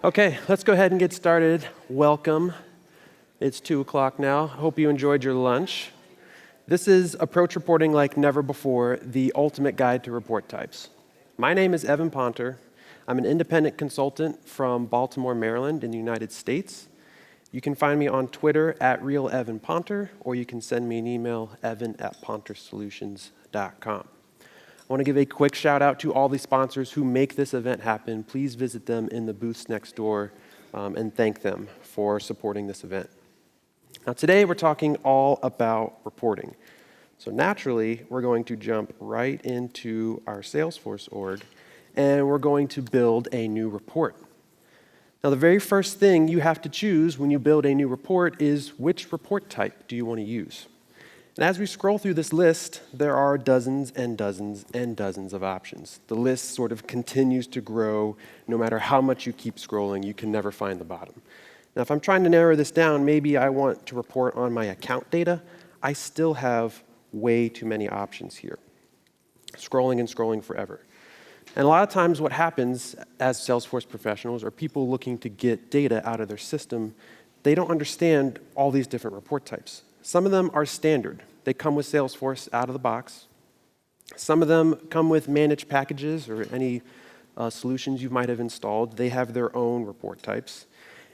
Okay, let's go ahead and get started. Welcome. It's 2 o'clock now. Hope you enjoyed your lunch. This is Approach Reporting Like Never Before, the ultimate guide to report types. My name is Evan Ponter. I'm an independent consultant from Baltimore, Maryland in the United States. You can find me on Twitter at RealEvanPonter, or you can send me an email, evan@pontersolutions.com. I want to give a quick shout out to all the sponsors who make this event happen. Please visit them in the booths next door and thank them for supporting this event. Now today we're talking all about reporting. So naturally, we're going to jump right into our Salesforce org and we're going to build a new report. Now the very first thing you have to choose when you build a new report is which report type do you want to use. And as we scroll through this list, there are dozens and dozens and dozens of options. The list sort of continues to grow. No matter how much you keep scrolling, you can never find the bottom. Now, if I'm trying to narrow this down, maybe I want to report on my account data. I still have way too many options here. Scrolling and scrolling forever. And a lot of times what happens as Salesforce professionals or people looking to get data out of their system, they don't understand all these different report types. Some of them are standard. They come with Salesforce out of the box. Some of them come with managed packages or any solutions you might have installed. They have their own report types.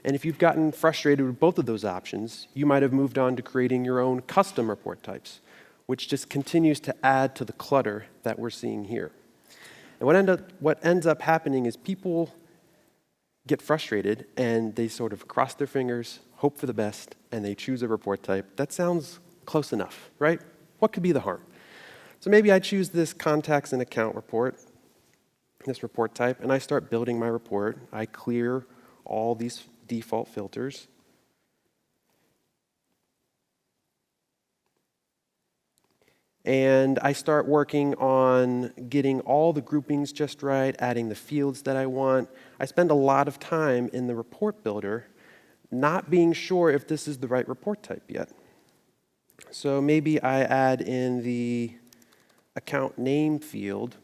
And if you've gotten frustrated with both of those options, you might have moved on to creating your own custom report types, which just continues to add to the clutter that we're seeing here. And what ends up happening is people get frustrated and they sort of cross their fingers, hope for the best, and they choose a report type. That sounds close enough, right? What could be the harm? So maybe I choose this contacts and account report, this report type, and I start building my report. I clear all these default filters. And I start working on getting all the groupings just right, adding the fields that I want. I spend a lot of time in the report builder not being sure if this is the right report type yet. So maybe I add in the account name field,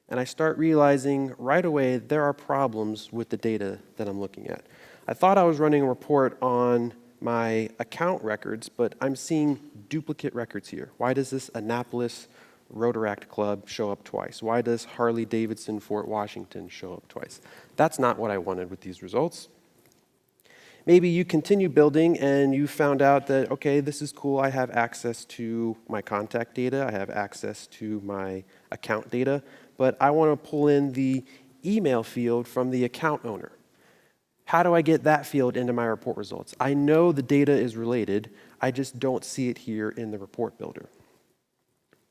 and I start realizing right away there are problems with the data that I'm looking at. I thought I was running a report on my account records, but I'm seeing duplicate records here. Why does this Annapolis Rotaract Club show up twice? Why does Harley Davidson Fort Washington show up twice? That's not what I wanted with these results. Maybe you continue building and you found out that, okay, this is cool. I have access to my contact data. I have access to my account data, but I want to pull in the email field from the account owner. How do I get that field into my report results? I know the data is related. I just don't see it here in the report builder.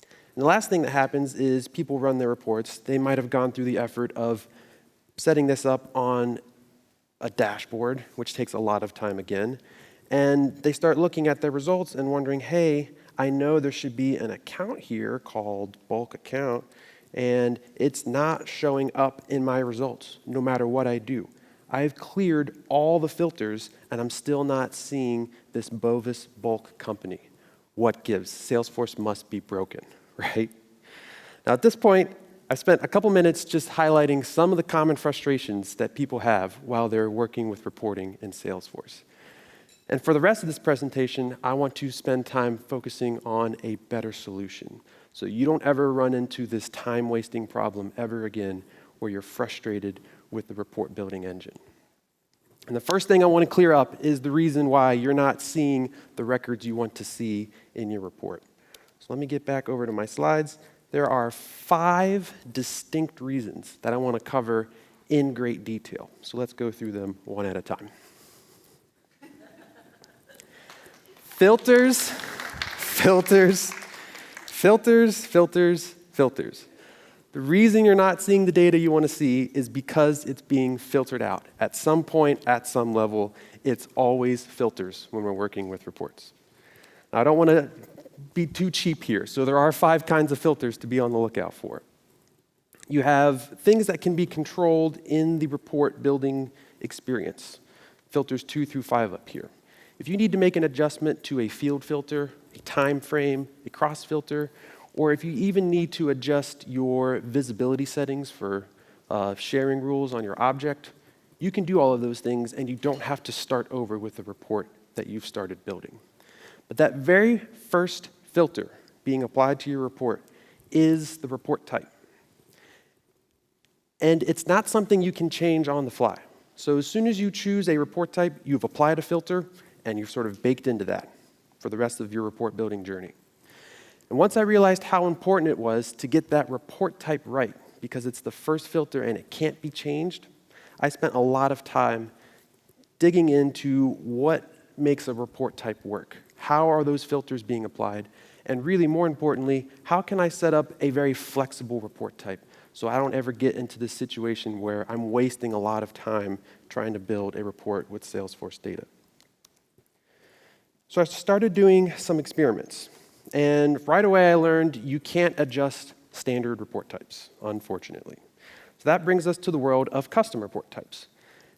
And the last thing that happens is people run their reports. They might have gone through the effort of setting this up on a dashboard, which takes a lot of time again. And they start looking at their results and wondering, hey, I know there should be an account here called bulk account, and it's not showing up in my results no matter what I do. I've cleared all the filters, and I'm still not seeing this Bovis bulk company. What gives? Salesforce must be broken, right? Now, at this point, I spent a couple minutes just highlighting some of the common frustrations that people have while they're working with reporting in Salesforce. And for the rest of this presentation, I want to spend time focusing on a better solution, so you don't ever run into this time-wasting problem ever again where you're frustrated with the report building engine. And the first thing I want to clear up is the reason why you're not seeing the records you want to see in your report. So let me get back over to my slides. There are 5 distinct reasons that I want to cover in great detail. So let's go through them one at a time. Filters, filters, filters, filters, filters. The reason you're not seeing the data you want to see is because it's being filtered out. At some point, at some level, it's always filters when we're working with reports. Now, I don't want to be too cheap here, so there are 5 kinds of filters to be on the lookout for. You have things that can be controlled in the report building experience. Filters 2 through 5 up here. If you need to make an adjustment to a field filter, a time frame, a cross filter, or if you even need to adjust your visibility settings for sharing rules on your object, you can do all of those things and you don't have to start over with the report that you've started building. But that very first filter being applied to your report is the report type. And it's not something you can change on the fly. So as soon as you choose a report type, you've applied a filter and you've sort of baked into that for the rest of your report building journey. And once I realized how important it was to get that report type right, because it's the first filter and it can't be changed, I spent a lot of time digging into what makes a report type work. How are those filters being applied? And really, more importantly, how can I set up a very flexible report type so I don't ever get into this situation where I'm wasting a lot of time trying to build a report with Salesforce data? So I started doing some experiments. And right away, I learned you can't adjust standard report types, unfortunately. So that brings us to the world of custom report types.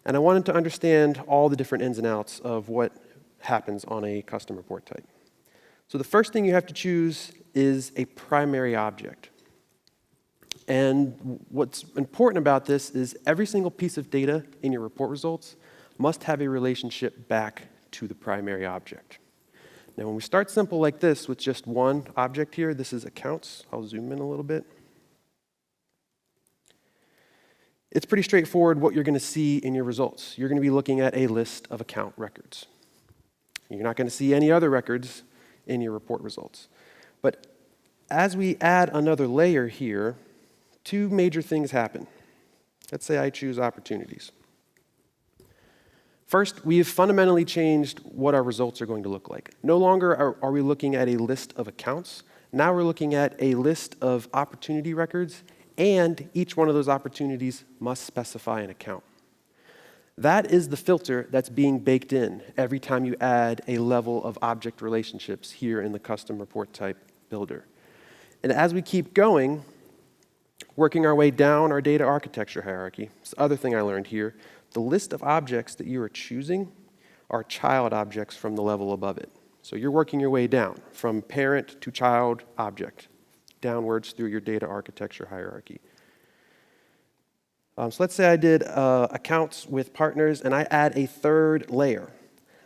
And I wanted to understand all the different ins and outs of what happens on a custom report type. So the first thing you have to choose is a primary object. And what's important about this is every single piece of data in your report results must have a relationship back to the primary object. Now, when we start simple like this with just one object here, this is accounts. I'll zoom in a little bit. It's pretty straightforward what you're going to see in your results. You're going to be looking at a list of account records. You're not going to see any other records in your report results. But as we add another layer here, two major things happen. Let's say I choose opportunities. First, we have fundamentally changed what our results are going to look like. No longer are we looking at a list of accounts. Now we're looking at a list of opportunity records, and each one of those opportunities must specify an account. That is the filter that's being baked in every time you add a level of object relationships here in the custom report type builder. And as we keep going, working our way down our data architecture hierarchy, it's the other thing I learned here, the list of objects that you are choosing are child objects from the level above it. So you're working your way down from parent to child object, downwards through your data architecture hierarchy. So let's say I did accounts with partners and I add a third layer.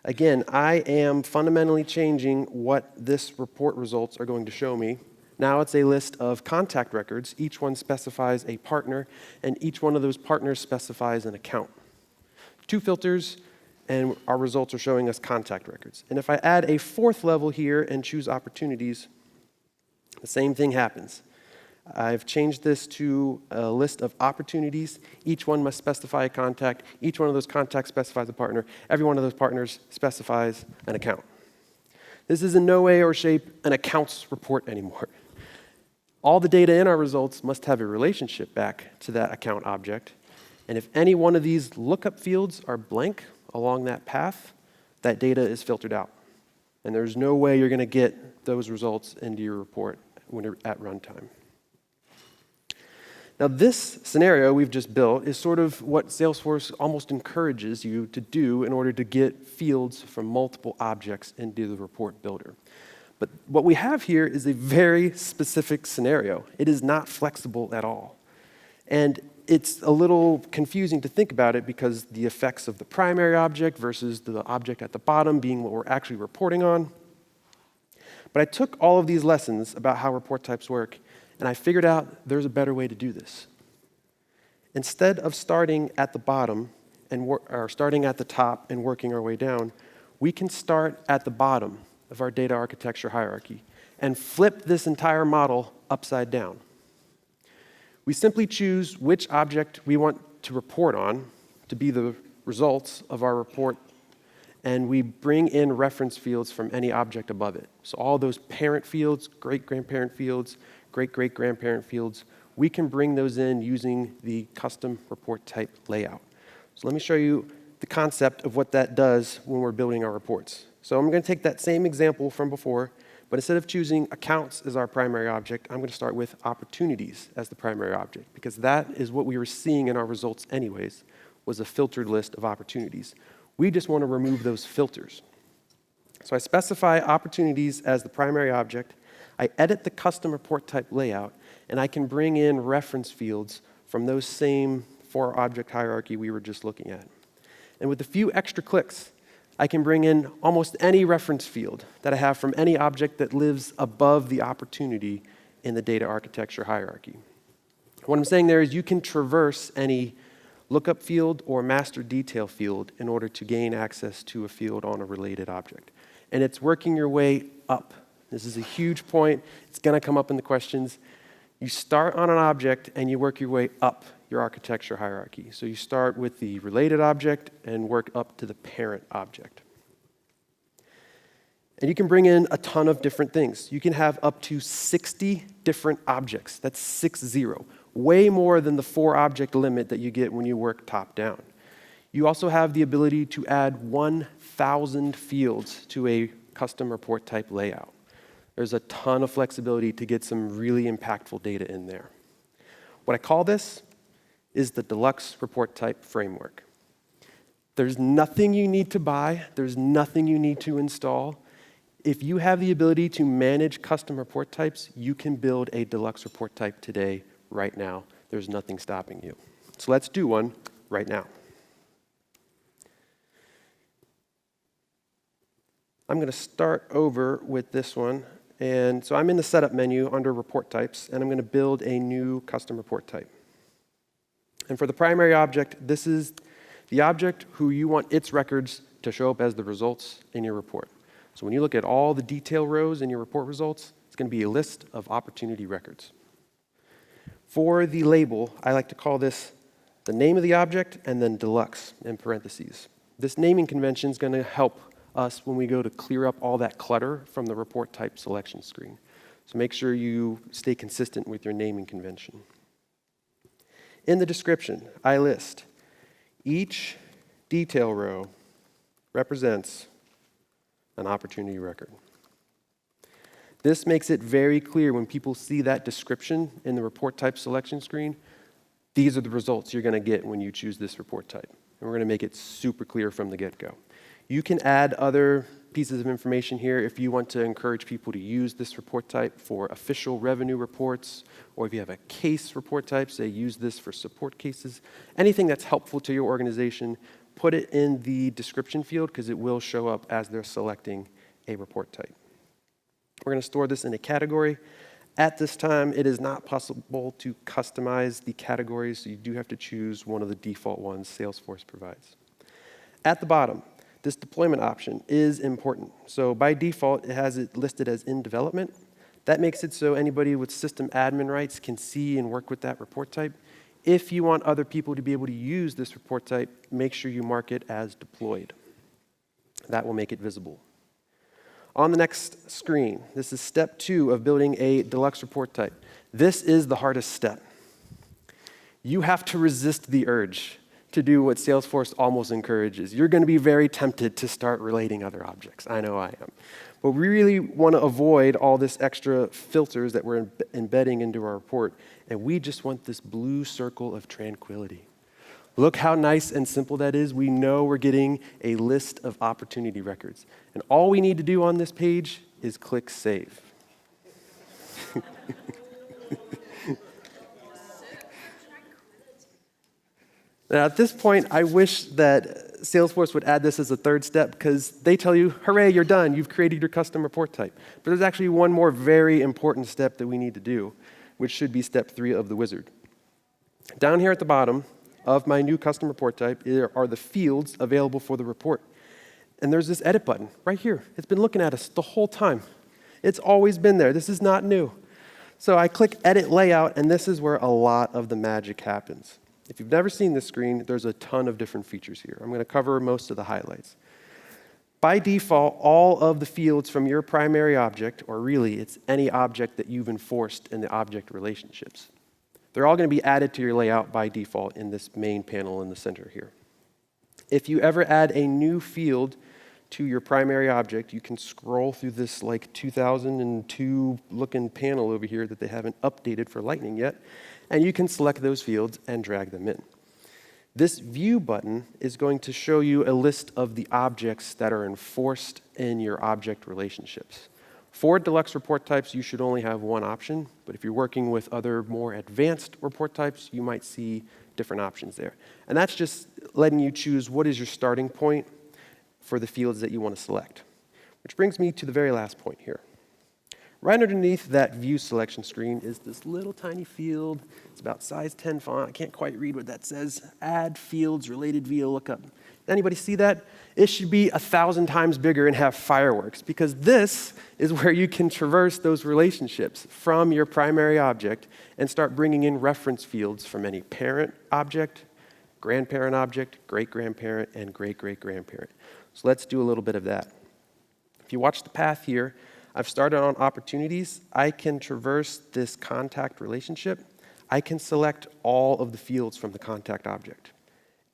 Again, I am fundamentally changing what this report results are going to show me. Now it's a list of contact records. Each one specifies a partner, and each one of those partners specifies an account. Two filters, and our results are showing us contact records. And if I add a fourth level here and choose opportunities, the same thing happens. I've changed this to a list of opportunities. Each one must specify a contact. Each one of those contacts specifies a partner. Every one of those partners specifies an account. This is in no way or shape an accounts report anymore. All the data in our results must have a relationship back to that account object. And if any one of these lookup fields are blank along that path, that data is filtered out. And there's no way you're going to get those results into your report when you're at runtime. Now, this scenario we've just built is sort of what Salesforce almost encourages you to do in order to get fields from multiple objects into the report builder. But what we have here is a very specific scenario. It is not flexible at all. And it's a little confusing to think about it because the effects of the primary object versus the object at the bottom being what we're actually reporting on. But I took all of these lessons about how report types work, and I figured out there's a better way to do this. Instead of starting at the bottom or starting at the top and working our way down, we can start at the bottom of our data architecture hierarchy and flip this entire model upside down. We simply choose which object we want to report on to be the results of our report, and we bring in reference fields from any object above it. So all those parent fields, great-grandparent fields, great-great-grandparent fields, we can bring those in using the custom report type layout. So let me show you the concept of what that does when we're building our reports. So I'm going to take that same example from before, but instead of choosing accounts as our primary object, I'm going to start with opportunities as the primary object, because that is what we were seeing in our results anyways, was a filtered list of opportunities. We just want to remove those filters. So I specify opportunities as the primary object. I edit the custom report type layout, and I can bring in reference fields from those same 4-object hierarchy we were just looking at. And with a few extra clicks, I can bring in almost any reference field that I have from any object that lives above the opportunity in the data architecture hierarchy. What I'm saying there is you can traverse any lookup field or master detail field in order to gain access to a field on a related object. And it's working your way up. This is a huge point. It's going to come up in the questions. You start on an object and you work your way up your architecture hierarchy. So you start with the related object and work up to the parent object. And you can bring in a ton of different things. You can have up to 60 different objects. That's 60. Way more than the 4-object limit that you get when you work top down. You also have the ability to add 1,000 fields to a custom report type layout. There's a ton of flexibility to get some really impactful data in there. What I call this is the Deluxe report type framework. There's nothing you need to buy. There's nothing you need to install. If you have the ability to manage custom report types, you can build a Deluxe report type today, right now. There's nothing stopping you. So let's do one right now. I'm going to start over with this one. And so I'm in the setup menu under report types, and I'm going to build a new custom report type. And for the primary object, this is the object who you want its records to show up as the results in your report. So when you look at all the detail rows in your report results, it's going to be a list of opportunity records. For the label, I like to call this the name of the object and then Deluxe in parentheses. This naming convention is going to help us when we go to clear up all that clutter from the report type selection screen. So make sure you stay consistent with your naming convention. In the description, I list each detail row represents an opportunity record. This makes it very clear when people see that description in the report type selection screen, these are the results you're going to get when you choose this report type. And we're going to make it super clear from the get-go. You can add other pieces of information here if you want to encourage people to use this report type for official revenue reports, or if you have a case report type, say use this for support cases. Anything that's helpful to your organization, put it in the description field because it will show up as they're selecting a report type. We're going to store this in a category. At this time, it is not possible to customize the categories, so you do have to choose one of the default ones Salesforce provides. At the bottom, this deployment option is important. So by default, it has it listed as in development. That makes it so anybody with system admin rights can see and work with that report type. If you want other people to be able to use this report type, make sure you mark it as deployed. That will make it visible. On the next screen, this is step 2 of building a Deluxe report type. This is the hardest step. You have to resist the urge to do what Salesforce almost encourages. You're going to be very tempted to start relating other objects. I know I am. But we really want to avoid all this extra filters that we're embedding into our report, and we just want this blue circle of tranquility. Look how nice and simple that is. We know we're getting a list of opportunity records. And all we need to do on this page is click Save. Now, at this point, I wish that Salesforce would add this as a third step because they tell you, hooray, you're done. You've created your custom report type. But there's actually one more very important step that we need to do, which should be step 3 of the wizard. Down here at the bottom of my new custom report type are the fields available for the report. And there's this edit button right here. It's been looking at us the whole time. It's always been there. This is not new. So I click Edit Layout, and this is where a lot of the magic happens. If you've never seen this screen, there's a ton of different features here. I'm going to cover most of the highlights. By default, all of the fields from your primary object, or really it's any object that you've enforced in the object relationships, they're all going to be added to your layout by default in this main panel in the center here. If you ever add a new field to your primary object, you can scroll through this like 2002 looking panel over here that they haven't updated for Lightning yet, and you can select those fields and drag them in. This View button is going to show you a list of the objects that are enforced in your object relationships. For Deluxe report types, you should only have one option, but if you're working with other more advanced report types, you might see different options there. And that's just letting you choose what is your starting point for the fields that you want to select. Which brings me to the very last point here. Right underneath that view selection screen is this little tiny field. It's about size 10 font. I can't quite read what that says. Add fields related via lookup. Anybody see that? It should be 1,000 times bigger and have fireworks, because this is where you can traverse those relationships from your primary object and start bringing in reference fields from any parent object, grandparent object, great-grandparent, and great-great-grandparent. So let's do a little bit of that. If you watch the path here, I've started on opportunities. I can traverse this contact relationship. I can select all of the fields from the contact object.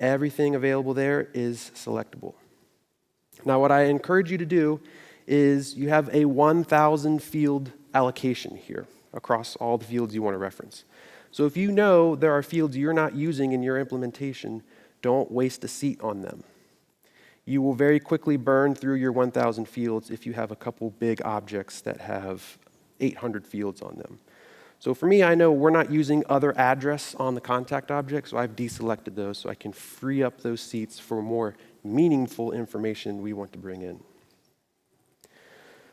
Everything available there is selectable. Now, what I encourage you to do is you have a 1,000 field allocation here across all the fields you want to reference. So if you know there are fields you're not using in your implementation, don't waste a seat on them. You will very quickly burn through your 1,000 fields if you have a couple big objects that have 800 fields on them. So for me, I know we're not using other address on the contact object, so I've deselected those so I can free up those seats for more meaningful information we want to bring in.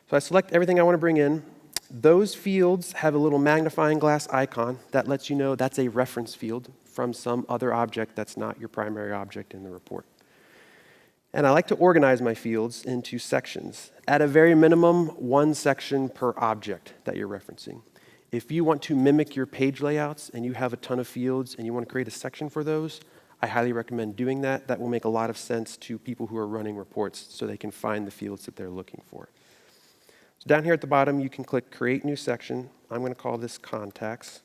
So I select everything I want to bring in. Those fields have a little magnifying glass icon that lets you know that's a reference field from some other object that's not your primary object in the report. And I like to organize my fields into sections. At a very minimum, one section per object that you're referencing. If you want to mimic your page layouts and you have a ton of fields and you want to create a section for those, I highly recommend doing that. That will make a lot of sense to people who are running reports so they can find the fields that they're looking for. So down here at the bottom, you can click Create New Section. I'm going to call this Contacts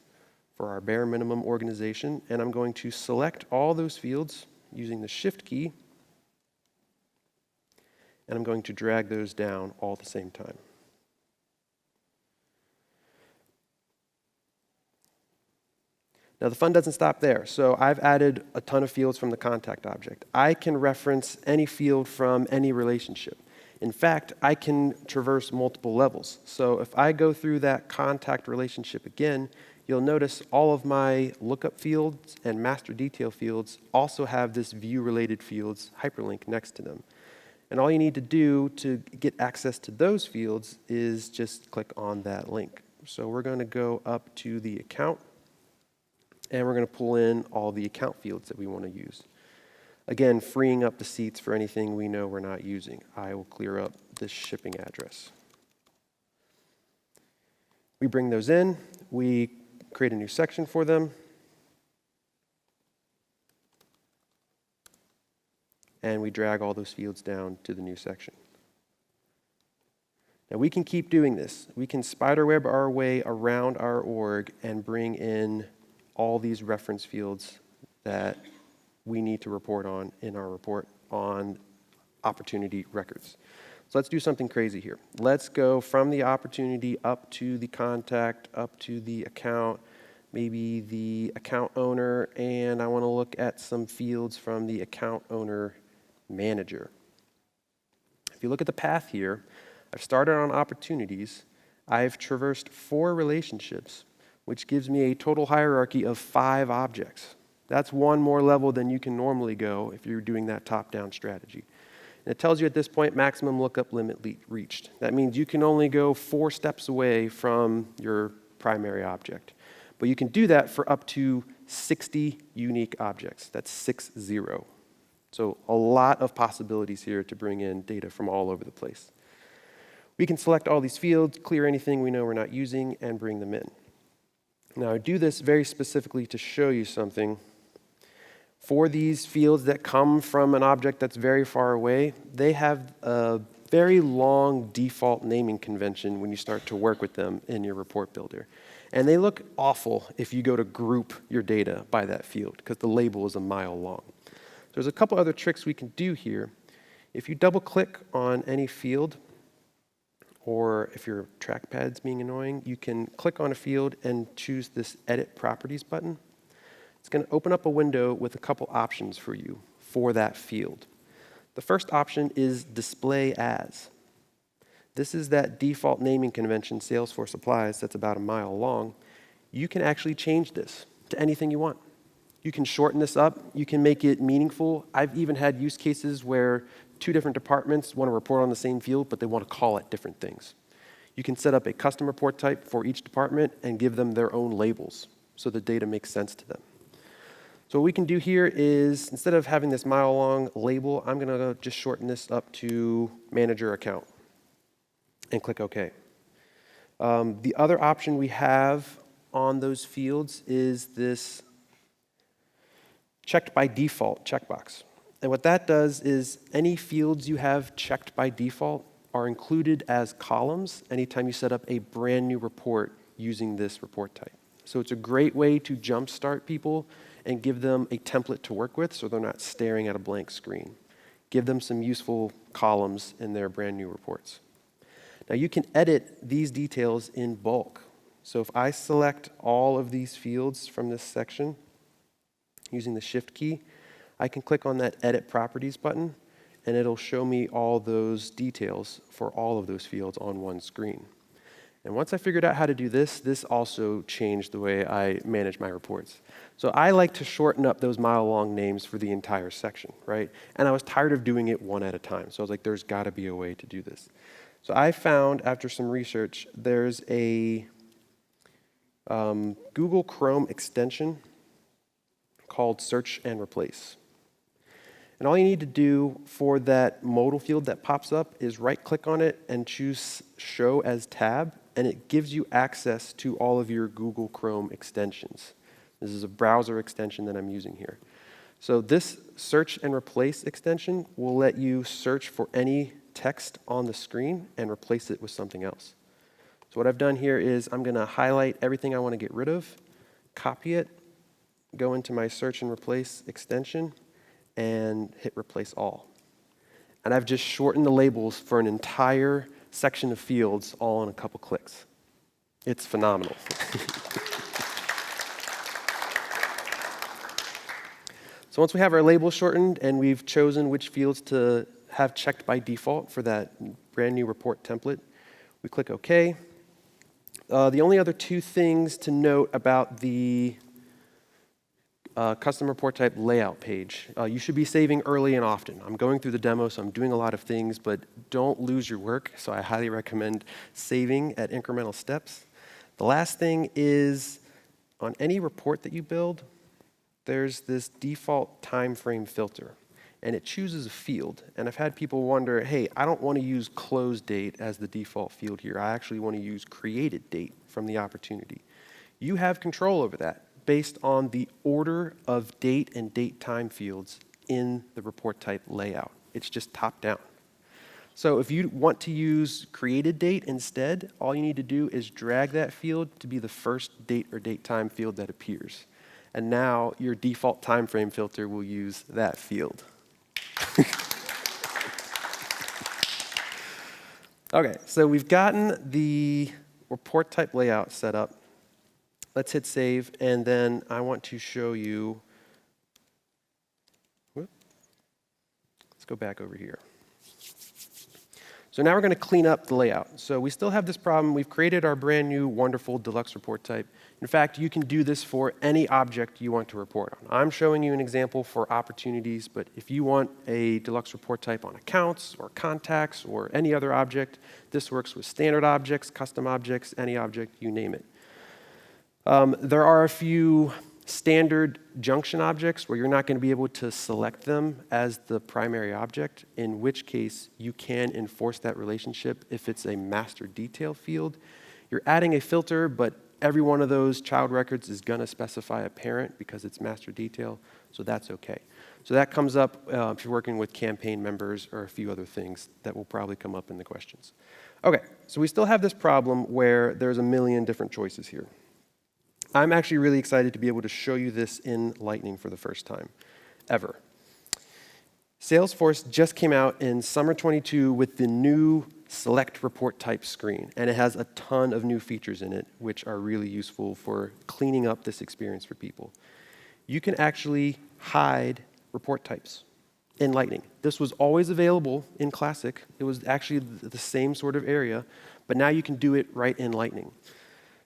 for our bare minimum organization, and I'm going to select all those fields using the Shift key, and I'm going to drag those down all at the same time. Now the fun doesn't stop there. So I've added a ton of fields from the contact object. I can reference any field from any relationship. In fact, I can traverse multiple levels. So if I go through that contact relationship again, you'll notice all of my lookup fields and master detail fields also have this view-related fields hyperlink next to them. And all you need to do to get access to those fields is just click on that link. So we're going to go up to the account, and we're going to pull in all the account fields that we want to use. Again, freeing up the seats for anything we know we're not using. I will clear up this shipping address. We bring those in. We create a new section for them. And we drag all those fields down to the new section. Now we can keep doing this. We can spiderweb our way around our org and bring in all these reference fields that we need to report on in our report on opportunity records. So let's do something crazy here. Let's go from the opportunity up to the contact, up to the account, maybe the account owner, and I want to look at some fields from the account owner manager. If you look at the path here, I've started on opportunities. I've traversed 4 relationships, which gives me a total hierarchy of 5 objects. That's one more level than you can normally go if you're doing that top-down strategy. And it tells you at this point, maximum lookup limit reached. That means you can only go 4 steps away from your primary object. But you can do that for up to 60 unique objects. That's 60. So a lot of possibilities here to bring in data from all over the place. We can select all these fields, clear anything we know we're not using, and bring them in. Now I do this very specifically to show you something. For these fields that come from an object that's very far away, they have a very long default naming convention when you start to work with them in your report builder. And they look awful if you go to group your data by that field, because the label is a mile long. There's a couple other tricks we can do here. If you double click on any field, or if your trackpad's being annoying, you can click on a field and choose this Edit Properties button. It's going to open up a window with a couple options for you for that field. The first option is Display As. This is that default naming convention Salesforce applies that's about a mile long. You can actually change this to anything you want. You can shorten this up. You can make it meaningful. I've even had use cases where two different departments want to report on the same field, but they want to call it different things. You can set up a custom report type for each department and give them their own labels so the data makes sense to them. So what we can do here is, instead of having this mile-long label, I'm going to just shorten this up to manager account and click OK. The other option we have on those fields is this checked by default checkbox. And what that does is any fields you have checked by default are included as columns anytime you set up a brand new report using this report type. So it's a great way to jumpstart people and give them a template to work with so they're not staring at a blank screen. Give them some useful columns in their brand new reports. Now you can edit these details in bulk. So if I select all of these fields from this section using the Shift key, I can click on that Edit Properties button, and it'll show me all those details for all of those fields on one screen. And once I figured out how to do this, this also changed the way I manage my reports. So I like to shorten up those mile-long names for the entire section, right? And I was tired of doing it one at a time. So I was like, there's got to be a way to do this. So I found, after some research, there's a Google Chrome extension called Search and Replace. And all you need to do for that modal field that pops up is right-click on it and choose Show as Tab, and it gives you access to all of your Google Chrome extensions. This is a browser extension that I'm using here. So this Search and Replace extension will let you search for any text on the screen and replace it with something else. So what I've done here is I'm going to highlight everything I want to get rid of, copy it, go into my Search and Replace extension, and hit Replace All. And I've just shortened the labels for an entire section of fields all in a couple clicks. It's phenomenal. So once we have our labels shortened and we've chosen which fields to have checked by default for that brand new report template, we click OK. The only other two things to note about the custom report type layout page. You should be saving early and often. I'm going through the demo, so I'm doing a lot of things, but don't lose your work. So I highly recommend saving at incremental steps. The last thing is, on any report that you build, there's this default time frame filter, and it chooses a field. And I've had people wonder, hey, I don't want to use close date as the default field here. I actually want to use created date from the opportunity. You have control over that based on the order of date and date time fields in the report type layout. It's just top down. So if you want to use created date instead, all you need to do is drag that field to be the first date or date time field that appears. And now your default time frame filter will use that field. Okay, so we've gotten the report type layout set up. Let's hit save, and then I want to show you, let's go back over here. So now we're going to clean up the layout. So we still have this problem. We've created our brand new wonderful Deluxe report type. In fact, you can do this for any object you want to report on. I'm showing you an example for opportunities, but if you want a Deluxe report type on accounts or contacts or any other object, this works with standard objects, custom objects, any object, you name it. There are a few standard junction objects where you're not going to be able to select them as the primary object, in which case you can enforce that relationship if it's a master detail field. You're adding a filter, but every one of those child records is going to specify a parent because it's master detail, so that's okay. So that comes up if you're working with campaign members or a few other things that will probably come up in the questions. Okay, so we still have this problem where there's a million different choices here. I'm actually really excited to be able to show you this in Lightning for the first time, ever. Salesforce just came out in summer 22 with the new Select Report Type screen, and it has a ton of new features in it, which are really useful for cleaning up this experience for people. You can actually hide report types. in Lightning. This was always available in Classic. It was actually the same sort of area, but now you can do it right in Lightning.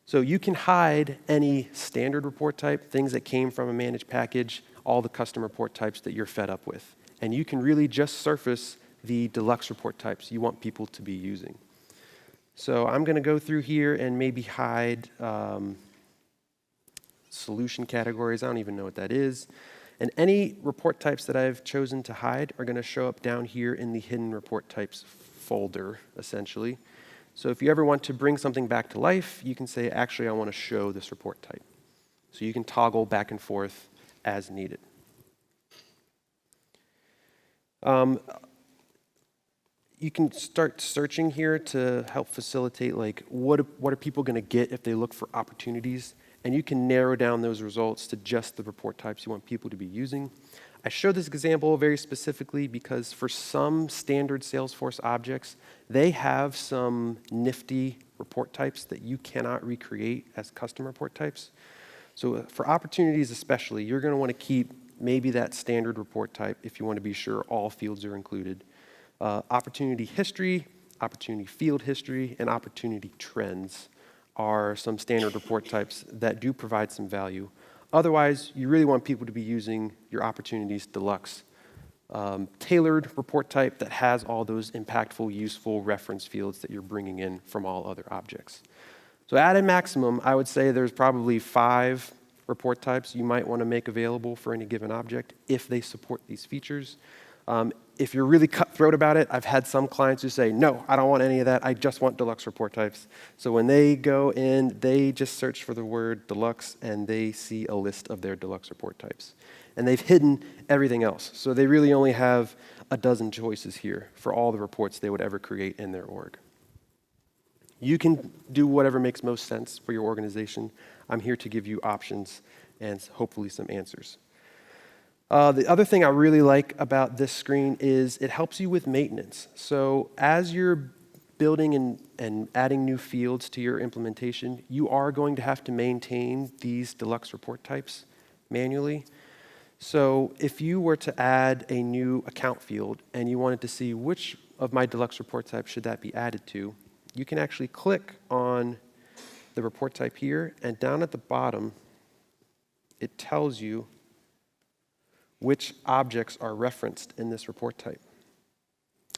So you can hide any standard report type, things that came from a managed package, all the custom report types that you're fed up with. And you can really just surface the Deluxe report types you want people to be using. So I'm going to go through here and maybe hide solution categories. I don't even know what that is. And any report types that I've chosen to hide are going to show up down here in the hidden report types folder, essentially. So if you ever want to bring something back to life, you can say, actually, I want to show this report type. So you can toggle back and forth as needed. You can start searching here to help facilitate, like, what are people going to get if they look for opportunities? And you can narrow down those results to just the report types you want people to be using. I showed this example very specifically because for some standard Salesforce objects, they have some nifty report types that you cannot recreate as custom report types. So for opportunities especially, you're going to want to keep maybe that standard report type if you want to be sure all fields are included. Opportunity history, opportunity field history, and opportunity trends are some standard report types that do provide some value. Otherwise, you really want people to be using your Opportunities Deluxe tailored report type that has all those impactful, useful reference fields that you're bringing in from all other objects. So at a maximum, I would say there's probably 5 report types you might want to make available for any given object if they support these features. If you're really cutthroat about it, I've had some clients who say, no, I don't want any of that. I just want Deluxe report types. So when they go in, they just search for the word Deluxe, and they see a list of their Deluxe report types. And they've hidden everything else. So they really only have a dozen choices here for all the reports they would ever create in their org. You can do whatever makes most sense for your organization. I'm here to give you options and hopefully some answers. The other thing I really like about this screen is it helps you with maintenance. So as you're building and adding new fields to your implementation, you are going to have to maintain these Deluxe report types manually. So if you were to add a new account field and you wanted to see which of my Deluxe report types should that be added to, you can actually click on the report type here, and down at the bottom, it tells you which objects are referenced in this report type.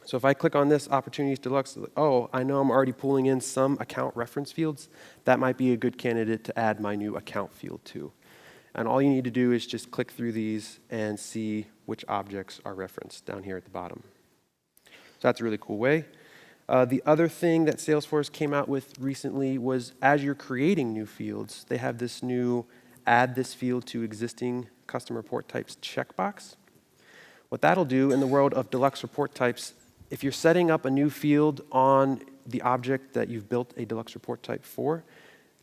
So if I click on this Opportunities Deluxe, oh, I know I'm already pulling in some account reference fields. That might be a good candidate to add my new account field to. And all you need to do is just click through these and see which objects are referenced down here at the bottom. So that's a really cool way. The other thing that Salesforce came out with recently was as you're creating new fields, they have this new add this field to existing custom report types checkbox. What that'll do in the world of Deluxe report types, if you're setting up a new field on the object that you've built a Deluxe report type for,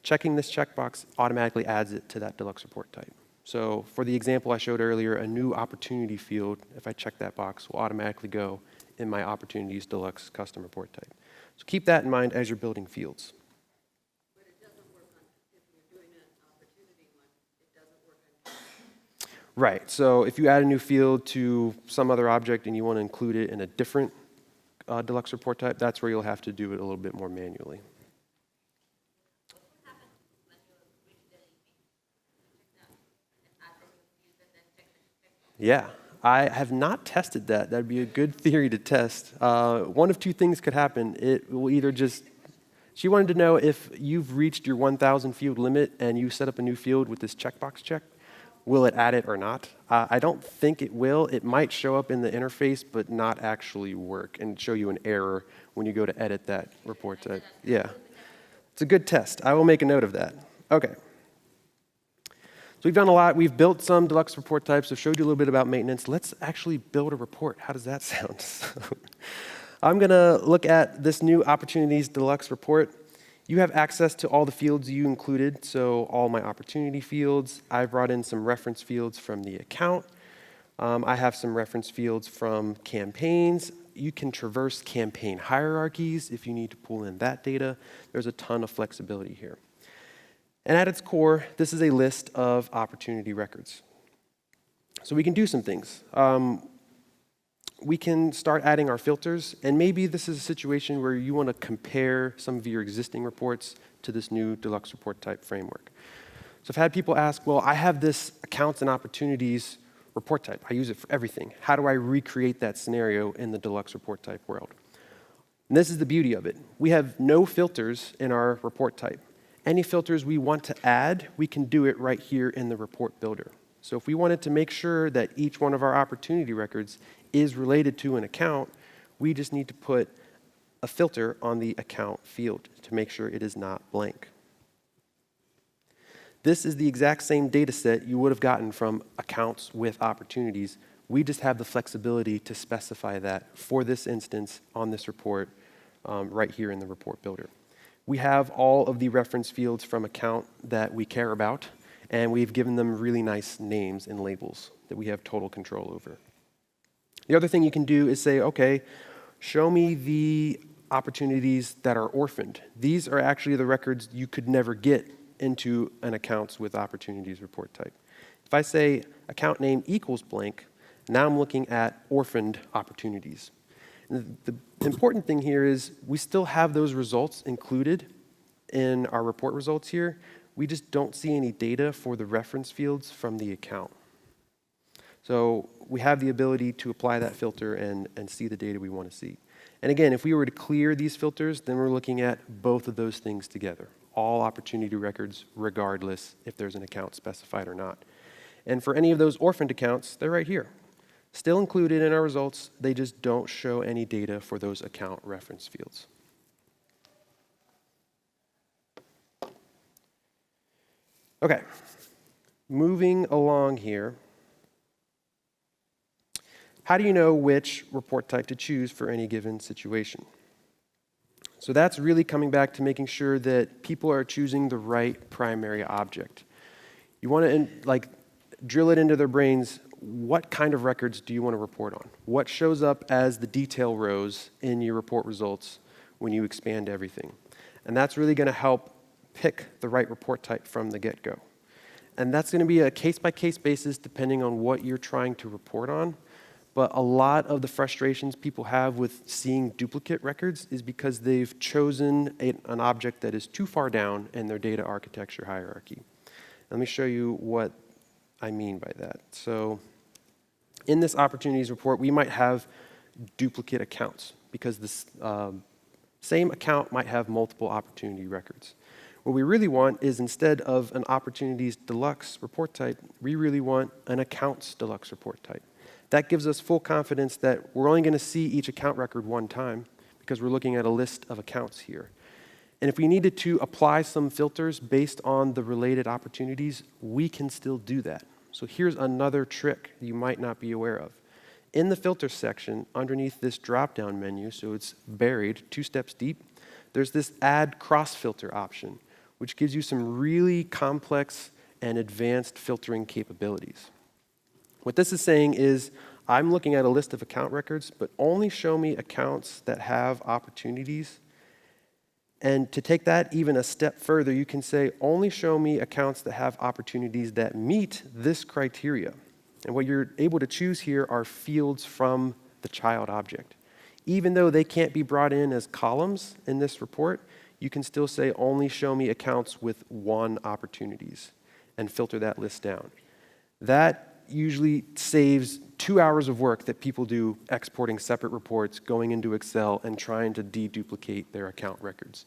checking this checkbox automatically adds it to that Deluxe report type. So for the example I showed earlier, a new opportunity field, if I check that box, will automatically go in my Opportunities Deluxe custom report type. So keep that in mind as you're building fields. But it doesn't work on, if you're doing an opportunity one, it doesn't work on. Right, so if you add a new field to some other object and you want to include it in a different Deluxe report type, that's where you'll have to do it a little bit more manually. Yeah, I have not tested that. That'd be a good theory to test. One of two things could happen. It will either just, she wanted to know if you've reached your 1,000 field limit and you set up a new field with this checkbox check, will it add it or not? I don't think it will. It might show up in the interface, but not actually work and show you an error when you go to edit that report type. Yeah, it's a good test. I will make a note of that. Okay. So we've done a lot. We've built some Deluxe report types. I've showed you a little bit about maintenance. Let's actually build a report. How does that sound? I'm going to look at this new Opportunities Deluxe report. You have access to all the fields you included, so all my opportunity fields. I brought in some reference fields from the account. I have some reference fields from campaigns. You can traverse campaign hierarchies if you need to pull in that data. There's a ton of flexibility here. And at its core, this is a list of opportunity records. So we can do some things. we can start adding our filters, and maybe this is a situation where you want to compare some of your existing reports to this new Deluxe report type framework. So I've had people ask, well, I have this accounts and opportunities report type. I use it for everything. How do I recreate that scenario in the Deluxe report type world? And this is the beauty of it. We have no filters in our report type. Any filters we want to add, we can do it right here in the report builder. So if we wanted to make sure that each one of our opportunity records is related to an account, we just need to put a filter on the account field to make sure it is not blank. This is the exact same data set you would have gotten from accounts with opportunities. We just have the flexibility to specify that for this instance on this report right here in the report builder. We have all of the reference fields from account that we care about, and we've given them really nice names and labels that we have total control over. The other thing you can do is say, okay, show me the opportunities that are orphaned. These are actually the records you could never get into an accounts with opportunities report type. If I say account name equals blank, now I'm looking at orphaned opportunities. And the important thing here is we still have those results included in our report results here. We just don't see any data for the reference fields from the account. So we have the ability to apply that filter and see the data we want to see. And again, if we were to clear these filters, then we're looking at both of those things together. All opportunity records, regardless if there's an account specified or not. And for any of those orphaned accounts, they're right here. Still included in our results, they just don't show any data for those account reference fields. Okay, moving along here. How do you know which report type to choose for any given situation? So that's really coming back to making sure that people are choosing the right primary object. You want to drill it into their brains. What kind of records do you want to report on? What shows up as the detail rows in your report results when you expand everything? And that's really going to help pick the right report type from the get-go. And that's going to be a case-by-case basis depending on what you're trying to report on. But a lot of the frustrations people have with seeing duplicate records is because they've chosen an object that is too far down in their data architecture hierarchy. Let me show you what I mean by that. So in this opportunities report, we might have duplicate accounts because this same account might have multiple opportunity records. What we really want is instead of an opportunities deluxe report type, we really want an accounts deluxe report type. That gives us full confidence that we're only going to see each account record one time because we're looking at a list of accounts here. And if we needed to apply some filters based on the related opportunities, we can still do that. So here's another trick you might not be aware of. In the filter section, underneath this drop-down menu, so it's buried 2 steps deep, there's this add cross-filter option, which gives you some really complex and advanced filtering capabilities. What this is saying is, I'm looking at a list of account records, but only show me accounts that have opportunities. And to take that even a step further, you can say, only show me accounts that have opportunities that meet this criteria. And what you're able to choose here are fields from the child object. Even though they can't be brought in as columns in this report, you can still say, only show me accounts with 1 opportunities and filter that list down. That usually saves 2 hours of work that people do exporting separate reports, going into Excel, and trying to deduplicate their account records.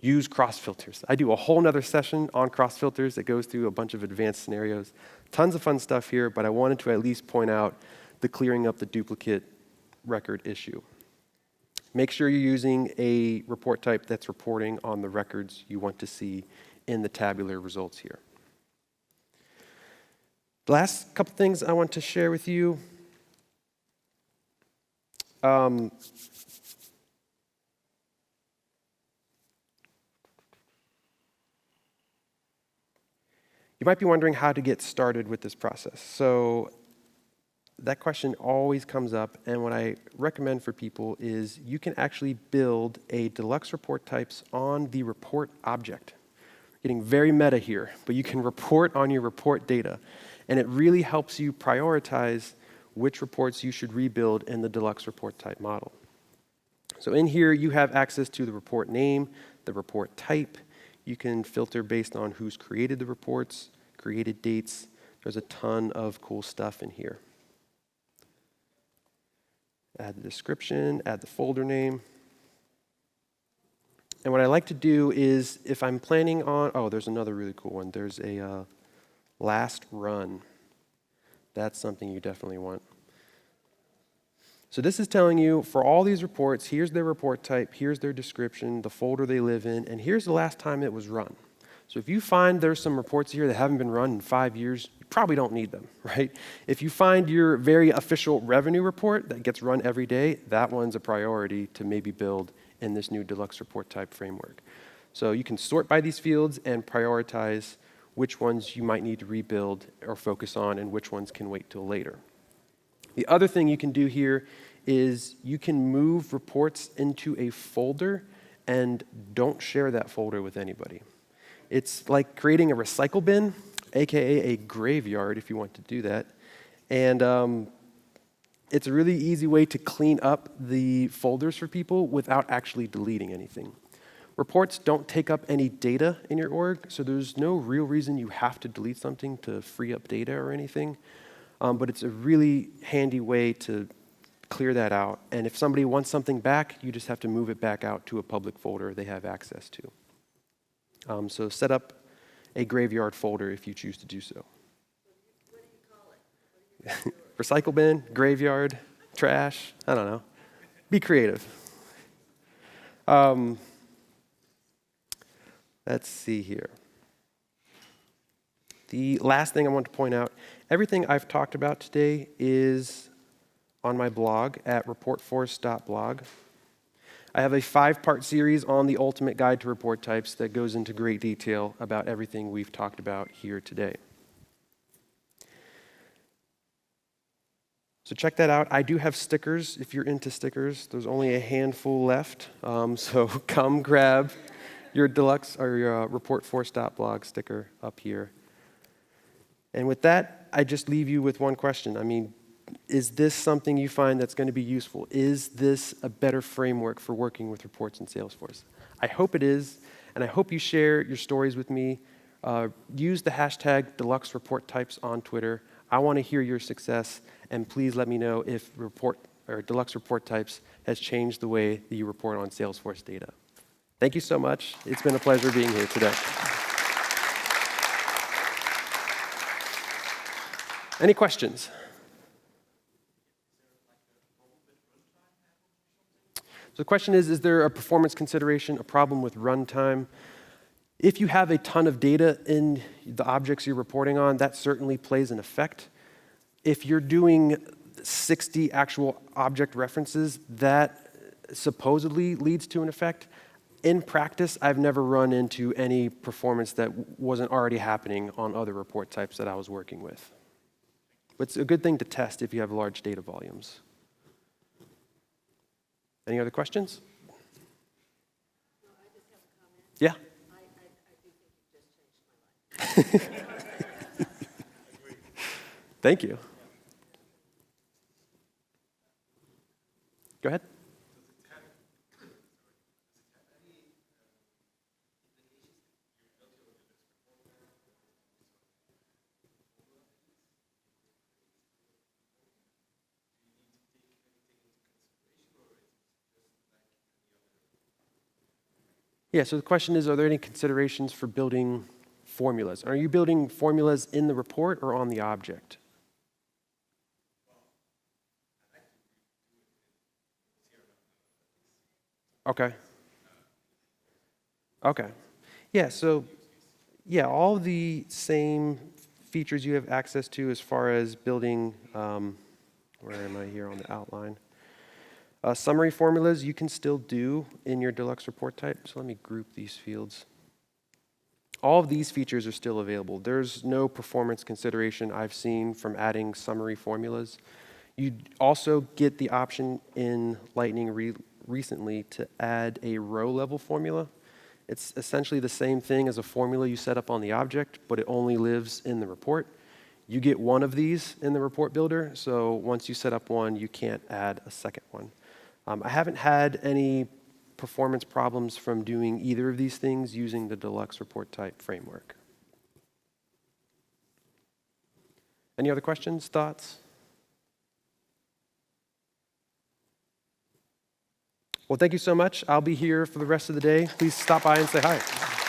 Use cross filters. I do a whole nother session on cross filters that goes through a bunch of advanced scenarios. Tons of fun stuff here, but I wanted to at least point out the clearing up the duplicate record issue. Make sure you're using a report type that's reporting on the records you want to see in the tabular results here. The last couple things I want to share with you. You might be wondering how to get started with this process. So that question always comes up, and what I recommend for people is you can actually build a Deluxe report types on the report object. Getting very meta here, but you can report on your report data. And it really helps you prioritize which reports you should rebuild in the Deluxe report type model. So in here, you have access to the report name, the report type. You can filter based on who's created the reports, created dates. There's a ton of cool stuff in here. Add the description, add the folder name. And what I like to do is, if I'm planning on, oh, there's another really cool one. There's a last run. That's something you definitely want. So this is telling you, for all these reports, here's their report type, here's their description, the folder they live in, and here's the last time it was run. So if you find there's some reports here that haven't been run in 5 years, you probably don't need them, right? If you find your very official revenue report that gets run every day, that one's a priority to maybe build in this new Deluxe report type framework. So you can sort by these fields and prioritize which ones you might need to rebuild or focus on and which ones can wait till later. The other thing you can do here is you can move reports into a folder and don't share that folder with anybody. It's like creating a recycle bin, aka a graveyard if you want to do that. And it's a really easy way to clean up the folders for people without actually deleting anything. Reports don't take up any data in your org, so there's no real reason you have to delete something to free up data or anything. But it's a really handy way to clear that out. And if somebody wants something back, you just have to move it back out to a public folder they have access to. So set up a graveyard folder if you choose to do so. What do you call it? Recycle bin, graveyard, trash, I don't know. Be creative. Let's see here. The last thing I want to point out, everything I've talked about today is on my blog at reportforce.blog. I have a 5-part series on the ultimate guide to report types that goes into great detail about everything we've talked about here today. So check that out. I do have stickers if you're into stickers. There's only a handful left, so come grab your Deluxe or your reportforce.blog sticker up here. And with that, I just leave you with one question. I mean, is this something you find that's going to be useful? Is this a better framework for working with reports in Salesforce? I hope it is, and I hope you share your stories with me. Use the hashtag Deluxe report types on Twitter. I want to hear your success, and please let me know if Deluxe report types has changed the way that you report on Salesforce data. Thank you so much. It's been a pleasure being here today. Any questions? So the question is there a performance consideration, a problem with runtime? If you have a ton of data in the objects you're reporting on, that certainly plays an effect. If you're doing 60 actual object references, that supposedly leads to an effect. In practice, I've never run into any performance that wasn't already happening on other report types that I was working with. But it's a good thing to test if you have large data volumes. Any other questions? No, I just have a comment. Yeah. I do think you just changed my life. Thank you. Go ahead. Yeah, so the question is, are there any considerations for building formulas? Are you building formulas in the report or on the object? Okay. Okay. Yeah, so, yeah, all the same features you have access to as far as building, where am I here on the outline? Summary formulas you can still do in your Deluxe report type. So let me group these fields. All of these features are still available. There's no performance consideration I've seen from adding summary formulas. You also get the option in Lightning recently to add a row level formula. It's essentially the same thing as a formula you set up on the object, but it only lives in the report. You get one of these in the report builder, so once you set up one, you can't add a second one. I haven't had any performance problems from doing either of these things using the Deluxe report type framework. Any other questions, thoughts? Well, thank you so much. I'll be here for the rest of the day. Please stop by and say hi.